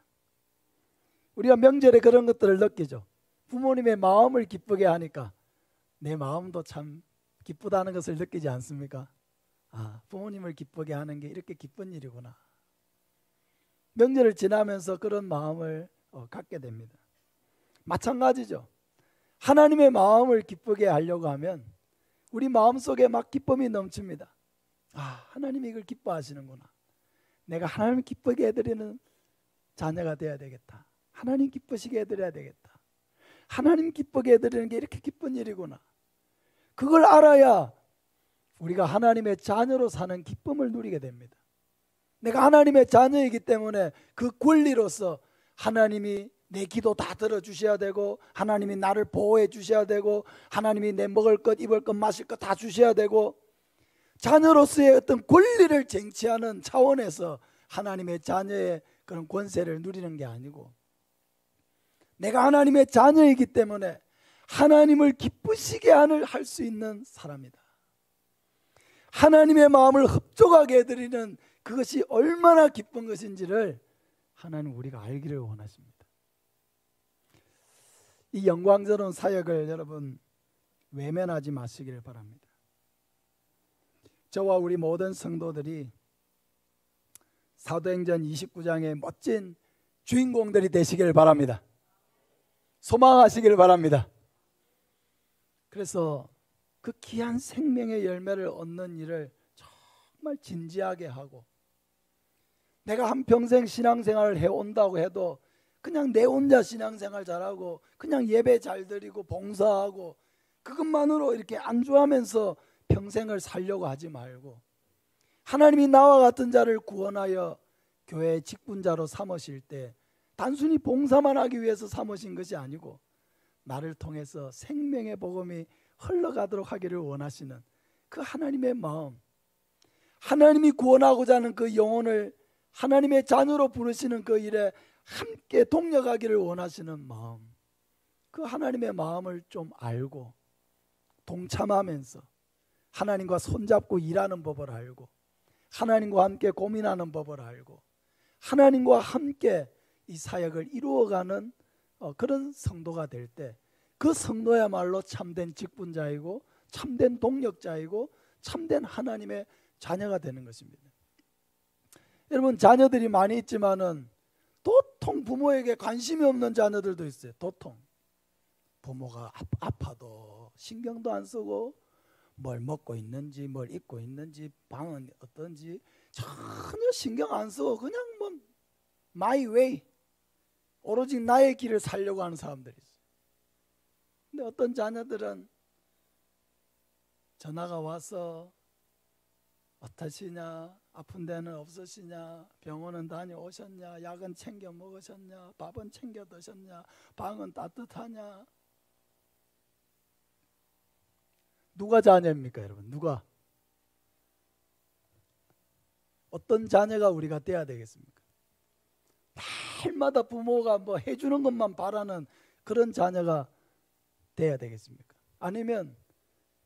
우리가 명절에 그런 것들을 느끼죠. 부모님의 마음을 기쁘게 하니까 내 마음도 참 기쁘다는 것을 느끼지 않습니까? 아, 부모님을 기쁘게 하는 게 이렇게 기쁜 일이구나. 명절을 지나면서 그런 마음을 갖게 됩니다. 마찬가지죠. 하나님의 마음을 기쁘게 하려고 하면 우리 마음속에 막 기쁨이 넘칩니다. 아, 하나님이 이걸 기뻐하시는구나. 내가 하나님 기쁘게 해드리는 자녀가 되어야 되겠다. 하나님 기쁘시게 해드려야 되겠다. 하나님 기쁘게 해드리는 게 이렇게 기쁜 일이구나. 그걸 알아야 우리가 하나님의 자녀로 사는 기쁨을 누리게 됩니다. 내가 하나님의 자녀이기 때문에 그 권리로서 하나님이 내 기도 다 들어주셔야 되고 하나님이 나를 보호해 주셔야 되고 하나님이 내 먹을 것 입을 것 마실 것 다 주셔야 되고 자녀로서의 어떤 권리를 쟁취하는 차원에서 하나님의 자녀의 그런 권세를 누리는 게 아니고 내가 하나님의 자녀이기 때문에 하나님을 기쁘시게 할 수 있는 사람이다. 하나님의 마음을 흡족하게 해드리는 그것이 얼마나 기쁜 것인지를 하나님 우리가 알기를 원하십니다. 이 영광스러운 사역을 여러분 외면하지 마시기를 바랍니다. 저와 우리 모든 성도들이 사도행전 29장의 멋진 주인공들이 되시기를 바랍니다. 소망하시기를 바랍니다. 그래서 그 귀한 생명의 열매를 얻는 일을 정말 진지하게 하고 내가 한평생 신앙생활을 해온다고 해도 그냥 내 혼자 신앙생활 잘하고 그냥 예배 잘 드리고 봉사하고 그것만으로 이렇게 안주하면서 평생을 살려고 하지 말고 하나님이 나와 같은 자를 구원하여 교회의 직분자로 삼으실 때 단순히 봉사만 하기 위해서 삼으신 것이 아니고 나를 통해서 생명의 복음이 흘러가도록 하기를 원하시는 그 하나님의 마음, 하나님이 구원하고자 하는 그 영혼을 하나님의 자녀로 부르시는 그 일에 함께 동력하기를 원하시는 마음, 그 하나님의 마음을 좀 알고 동참하면서 하나님과 손잡고 일하는 법을 알고 하나님과 함께 고민하는 법을 알고 하나님과 함께 이 사역을 이루어가는 그런 성도가 될 때 그 성도야말로 참된 직분자이고 참된 동력자이고 참된 하나님의 자녀가 되는 것입니다. 여러분, 자녀들이 많이 있지만은 도통 부모에게 관심이 없는 자녀들도 있어요. 도통 부모가 아파도 신경도 안 쓰고 뭘 먹고 있는지 뭘 입고 있는지 방은 어떤지 전혀 신경 안 쓰고 그냥 뭐 my way, 오로지 나의 길을 살려고 하는 사람들이 있어요. 근데 어떤 자녀들은 전화가 와서 어떠시냐, 아픈 데는 없으시냐, 병원은 다녀오셨냐, 약은 챙겨 먹으셨냐, 밥은 챙겨 드셨냐, 방은 따뜻하냐. 누가 자녀입니까, 여러분? 누가? 어떤 자녀가 우리가 돼야 되겠습니까? 날마다 부모가 뭐 해주는 것만 바라는 그런 자녀가 돼야 되겠습니까? 아니면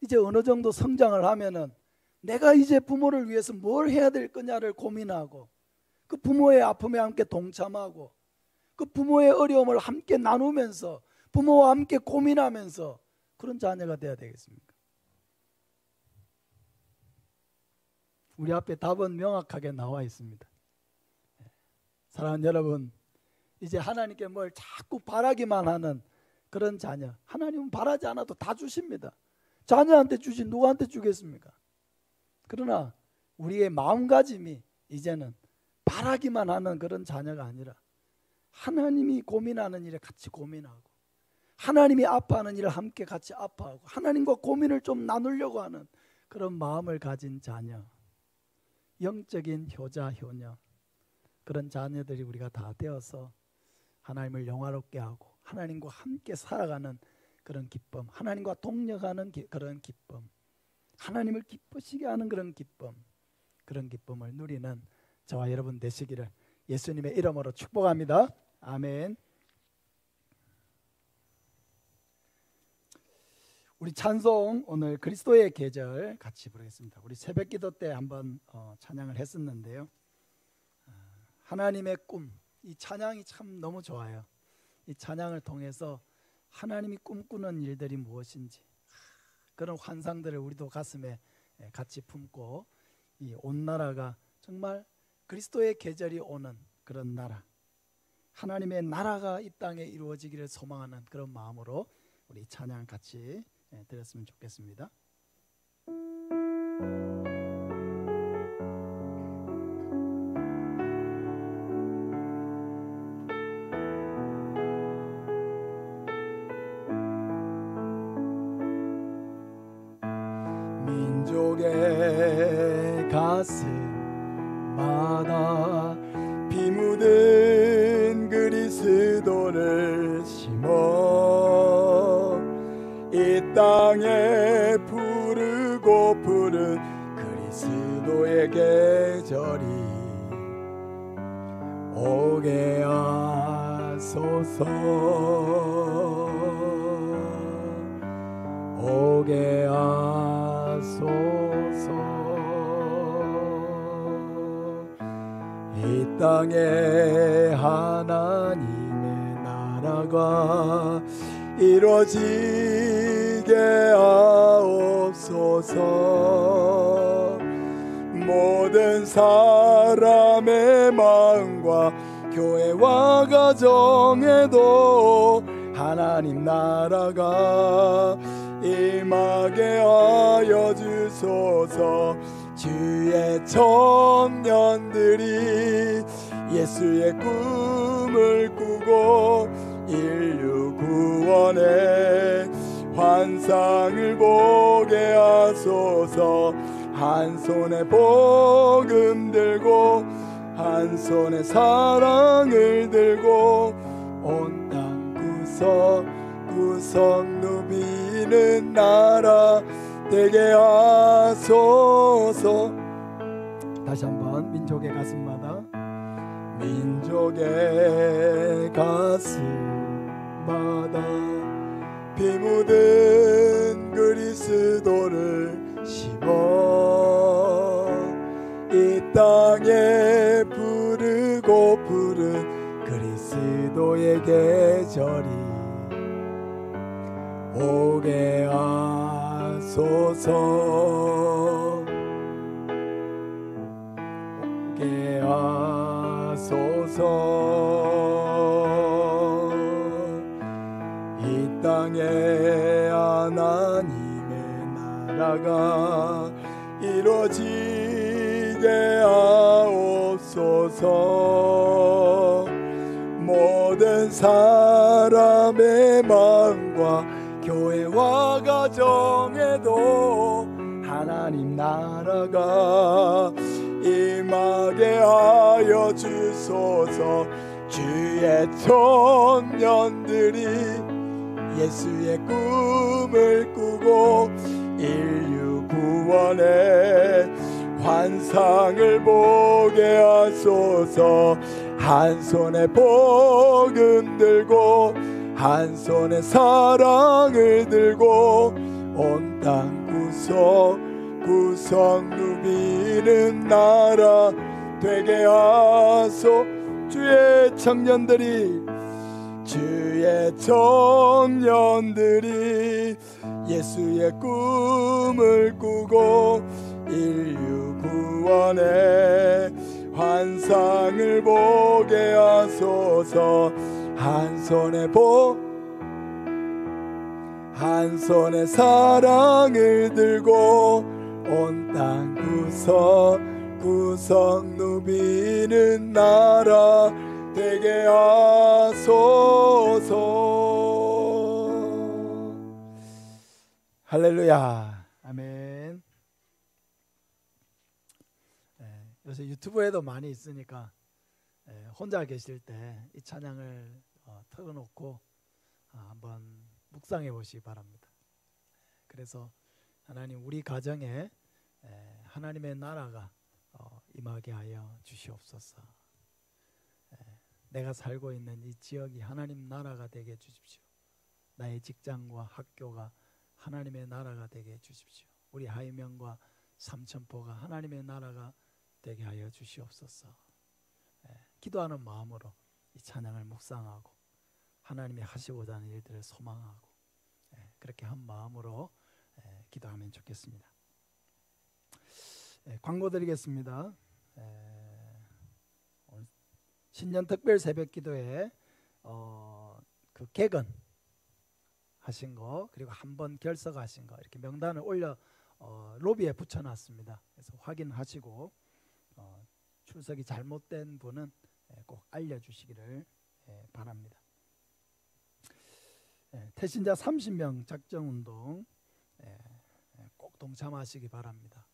이제 어느 정도 성장을 하면은 내가 이제 부모를 위해서 뭘 해야 될 거냐를 고민하고 그 부모의 아픔에 함께 동참하고 그 부모의 어려움을 함께 나누면서 부모와 함께 고민하면서 그런 자녀가 돼야 되겠습니까? 우리 앞에 답은 명확하게 나와 있습니다. 사랑하는 여러분, 이제 하나님께 뭘 자꾸 바라기만 하는 그런 자녀, 하나님은 바라지 않아도 다 주십니다. 자녀한테 주지 누구한테 주겠습니까? 그러나 우리의 마음가짐이 이제는 바라기만 하는 그런 자녀가 아니라 하나님이 고민하는 일에 같이 고민하고 하나님이 아파하는 일을 함께 같이 아파하고 하나님과 고민을 좀 나누려고 하는 그런 마음을 가진 자녀, 영적인 효자, 효녀, 그런 자녀들이 우리가 다 되어서 하나님을 영화롭게 하고 하나님과 함께 살아가는 그런 기쁨, 하나님과 동력하는 그런 기쁨, 하나님을 기쁘시게 하는 그런 기쁨, 그런 기쁨을 누리는 저와 여러분 되시기를 예수님의 이름으로 축복합니다. 아멘. 우리 찬송 오늘 그리스도의 계절 같이 부르겠습니다. 우리 새벽기도 때 한번 찬양을 했었는데요. 하나님의 꿈, 이 찬양이 참 너무 좋아요. 이 찬양을 통해서 하나님이 꿈꾸는 일들이 무엇인지 그런 환상들을 우리도 가슴에 같이 품고 이 온 나라가 정말 그리스도의 계절이 오는 그런 나라, 하나님의 나라가 이 땅에 이루어지기를 소망하는 그런 마음으로 우리 찬양 같이 드렸으면 좋겠습니다. 민족의 가슴마다 피 묻은 그리스도를 심어 이 땅에 부르고 푸른 그리스도의 계절이 오게 하소서, 오게 하소서. 이 땅에 하나님의 나라가 이루어지게 하옵소서. 모든 사람의 마음과 교회와 가정에도 하나님 나라가 임하게 하여 주소서. 주의 청년들이 예수의 꿈을 꾸고 인류 구원의 환상을 보게 하소서. 한 손에 복음 들고 한 손에 사랑을 들고 온 땅 구석구석 누비는 나라 되게 하소서. 다시 한번 민족의 가슴마다 민족의 가슴마다 피 묻은 그리스도를 심어 이 땅에 부르고 푸른 그리스도의 계절이 오게 하소서, 오게 하소서. 이 땅에 하나님의 나라가 이루어지게 임하게 하옵소서. 모든 사람의 마음과 교회와 가정에도 하나님 나라가 임하게 하여 주소서. 주의 청년들이 예수의 꿈을 꾸고 인류 구원의 환상을 보게 하소서. 한 손에 복음 들고 한 손에 사랑을 들고 온 땅 구석구석 누비는 나라 되게 하소. 주의 청년들이 예수의 꿈을 꾸고 인류 구원의 환상을 보게 하소서. 한 손에 사랑을 들고 온 땅 구석구석 누비는 나라 되게 하소서. 할렐루야. 아멘. 요새 유튜브에도 많이 있으니까 혼자 계실 때 이 찬양을 틀어놓고 한번 묵상해 보시기 바랍니다. 그래서 하나님 우리 가정에 하나님의 나라가 임하게 하여 주시옵소서. 내가 살고 있는 이 지역이 하나님 나라가 되게 해주십시오. 나의 직장과 학교가 하나님의 나라가 되게 해주십시오. 우리 하이명과 삼천포가 하나님의 나라가 되게 하여 주시옵소서. 기도하는 마음으로 이 찬양을 묵상하고 하나님이 하시고자 하는 일들을 소망하고 그렇게 한 마음으로 기도하면 좋겠습니다. 광고 드리겠습니다. 신년 특별 새벽 기도에 그 개건 하신 거 그리고 한번 결석하신 거 이렇게 명단을 올려 로비에 붙여놨습니다. 그래서 확인하시고 출석이 잘못된 분은 꼭 알려주시기를 바랍니다. 태신자 30명 작정운동 꼭 동참하시기 바랍니다.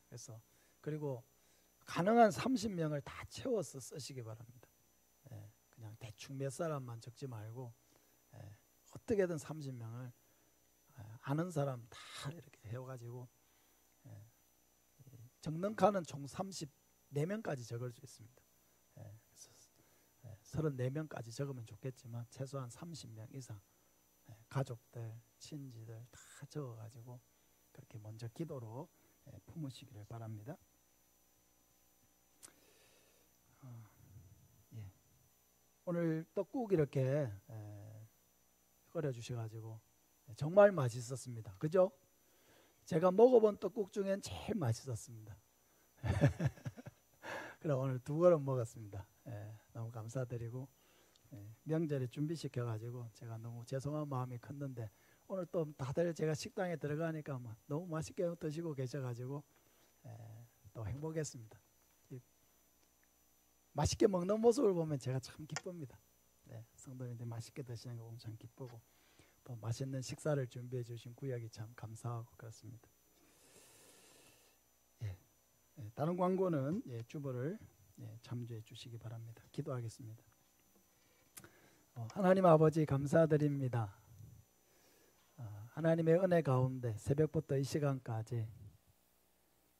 그래서 그리고 가능한 30명을 다 채워서 쓰시기 바랍니다. 그냥 대충 몇 사람만 적지 말고 어떻게든 30명을 아는 사람 다 이렇게 해가지고 적는 칸은 총 34명까지 적을 수 있습니다. 그래서 34명까지 적으면 좋겠지만 최소한 30명 이상 가족들, 친지들 다 적어가지고 그렇게 먼저 기도로 품으시기를 바랍니다. 오늘 떡국 이렇게 끓여 주셔가지고 정말 맛있었습니다. 그죠? 제가 먹어본 떡국 중엔 제일 맛있었습니다. 그럼 오늘 2그릇 먹었습니다. 너무 감사드리고 명절에 준비시켜가지고 제가 너무 죄송한 마음이 컸는데 오늘 또 다들 제가 식당에 들어가니까 너무 맛있게 드시고 계셔가지고 또 행복했습니다. 맛있게 먹는 모습을 보면 제가 참 기쁩니다. 성도님들 맛있게 드시는 거 보면 참 기쁘고 또 맛있는 식사를 준비해 주신 구역이 참 감사하고 그렇습니다. 다른 광고는 주보를 참조해 주시기 바랍니다. 기도하겠습니다. 하나님 아버지 감사드립니다. 하나님의 은혜 가운데 새벽부터 이 시간까지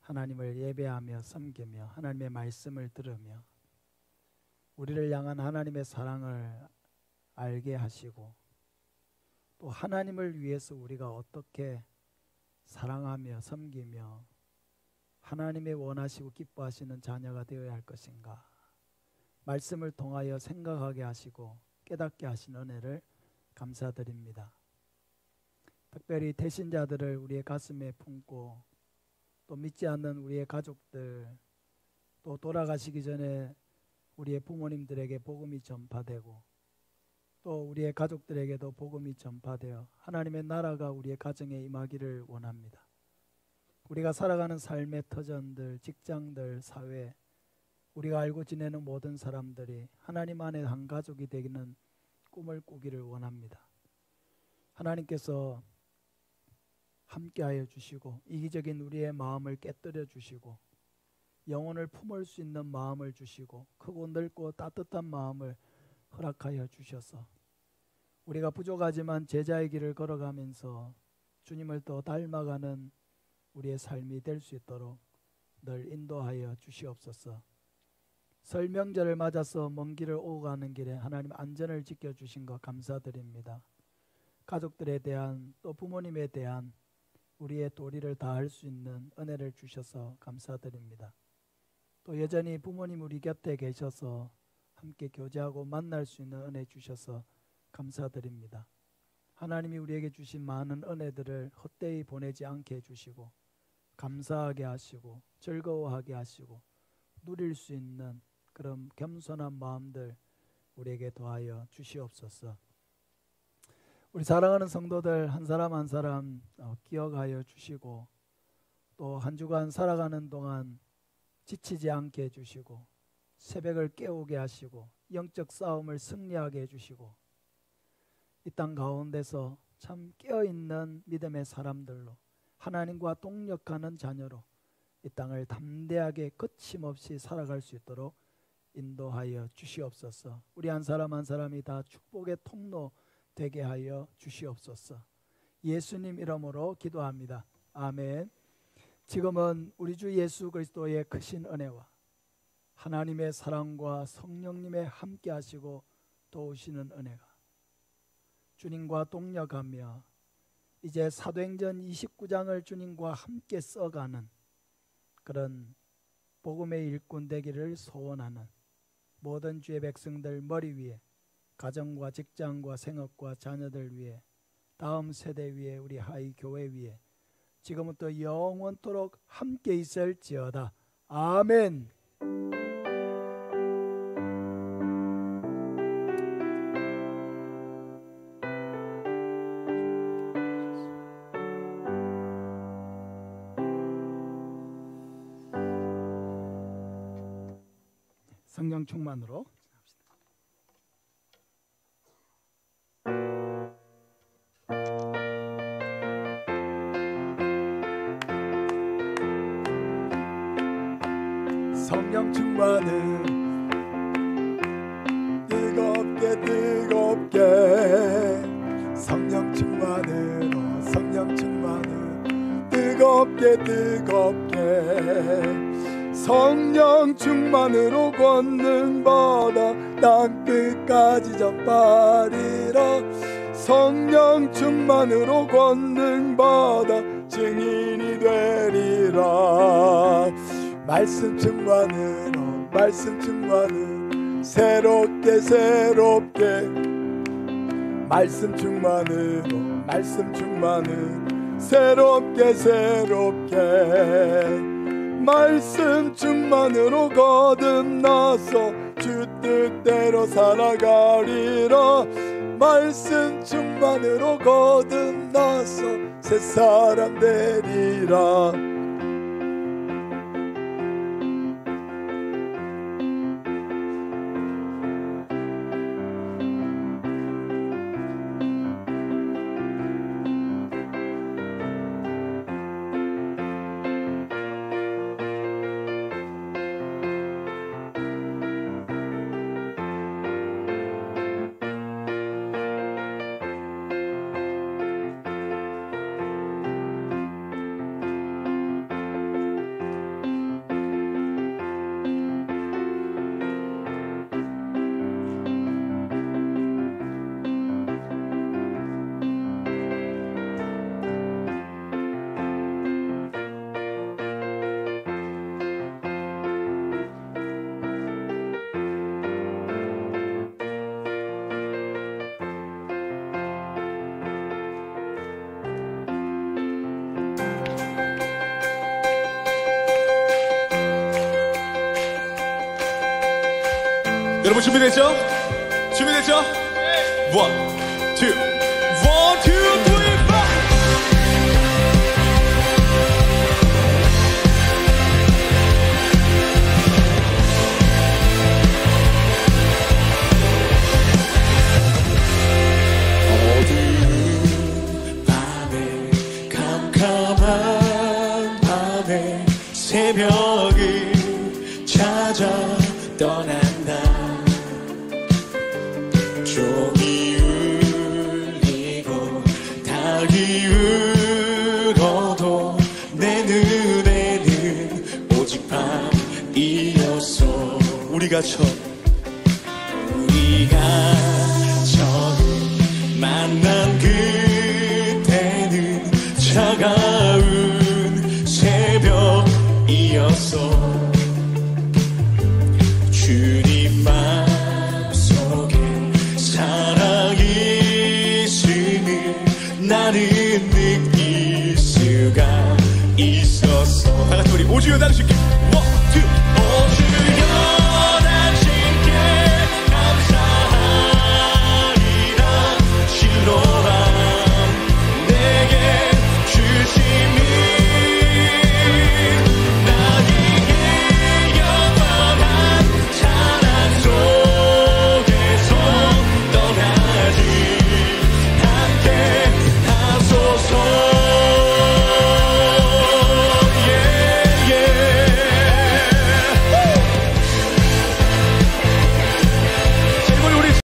하나님을 예배하며 섬기며 하나님의 말씀을 들으며 우리를 향한 하나님의 사랑을 알게 하시고 또 하나님을 위해서 우리가 어떻게 사랑하며 섬기며 하나님의 원하시고 기뻐하시는 자녀가 되어야 할 것인가 말씀을 통하여 생각하게 하시고 깨닫게 하신 은혜를 감사드립니다. 특별히 태신자들을 우리의 가슴에 품고 또 믿지 않는 우리의 가족들 또 돌아가시기 전에 우리의 부모님들에게 복음이 전파되고 또 우리의 가족들에게도 복음이 전파되어 하나님의 나라가 우리의 가정에 임하기를 원합니다. 우리가 살아가는 삶의 터전들, 직장들, 사회, 우리가 알고 지내는 모든 사람들이 하나님 안에 한 가족이 되기는 꿈을 꾸기를 원합니다. 하나님께서 함께하여 주시고 이기적인 우리의 마음을 깨뜨려 주시고 영혼을 품을 수 있는 마음을 주시고 크고 넓고 따뜻한 마음을 허락하여 주셔서 우리가 부족하지만 제자의 길을 걸어가면서 주님을 더 닮아가는 우리의 삶이 될 수 있도록 늘 인도하여 주시옵소서. 설 명절을 맞아서 먼 길을 오고 가는 길에 하나님 안전을 지켜주신 것 감사드립니다. 가족들에 대한 또 부모님에 대한 우리의 도리를 다할 수 있는 은혜를 주셔서 감사드립니다. 또 여전히 부모님 우리 곁에 계셔서 함께 교제하고 만날 수 있는 은혜 주셔서 감사드립니다. 하나님이 우리에게 주신 많은 은혜들을 헛되이 보내지 않게 해주시고 감사하게 하시고 즐거워하게 하시고 누릴 수 있는 그런 겸손한 마음들 우리에게 더하여 주시옵소서. 우리 사랑하는 성도들 한 사람 한 사람 기억하여 주시고 또 한 주간 살아가는 동안 지치지 않게 해주시고 새벽을 깨우게 하시고 영적 싸움을 승리하게 해주시고 이 땅 가운데서 참 깨어있는 믿음의 사람들로 하나님과 동력하는 자녀로 이 땅을 담대하게 거침없이 살아갈 수 있도록 인도하여 주시옵소서. 우리 한 사람 한 사람이 다 축복의 통로 되게 하여 주시옵소서. 예수님 이름으로 기도합니다. 아멘. 지금은 우리 주 예수 그리스도의 크신 은혜와 하나님의 사랑과 성령님의 함께 하시고 도우시는 은혜가 주님과 동력하며 이제 사도행전 29장을 주님과 함께 써가는 그런 복음의 일꾼 되기를 소원하는 모든 주의 백성들 머리 위에 가정과 직장과 생업과 자녀들 위에 다음 세대 위에 우리 하이 교회 위에 지금부터 영원토록 함께 있을지어다. 아멘. 성령 충만으로 성령 충만을 뜨겁게 뜨겁게 성령 충만으로 성령 충만을 뜨겁게 뜨겁게 성령 충만으로 권능받아 땅 끝까지 전파리라 성령 충만으로 권능받아 증인이 되리라 말씀 충만으로 말씀 충만으로 새롭게 새롭게 말씀 충만으로 말씀 충만으로 새롭게 새롭게 말씀 충만으로 거듭나서 주 뜻대로 살아가리라 말씀 충만으로 거듭나서 새 사람 되리라 여러분 준비됐죠? 준비됐죠? 네. 1, 2, 1, 2, 3, 4 어두운 밤에 캄캄한 밤에 새벽을 찾아 떠난다. 종이 울리고 닭이 울어도 내 눈에는 오직 밤이었어. 우리가 처음 만난 그때는 차가운 새벽이었어. 주님 마음속에 사랑이 있음을 나는 느낄 수가 있었어. 다같이 우리 오주여 당신께 원, 투. 오주여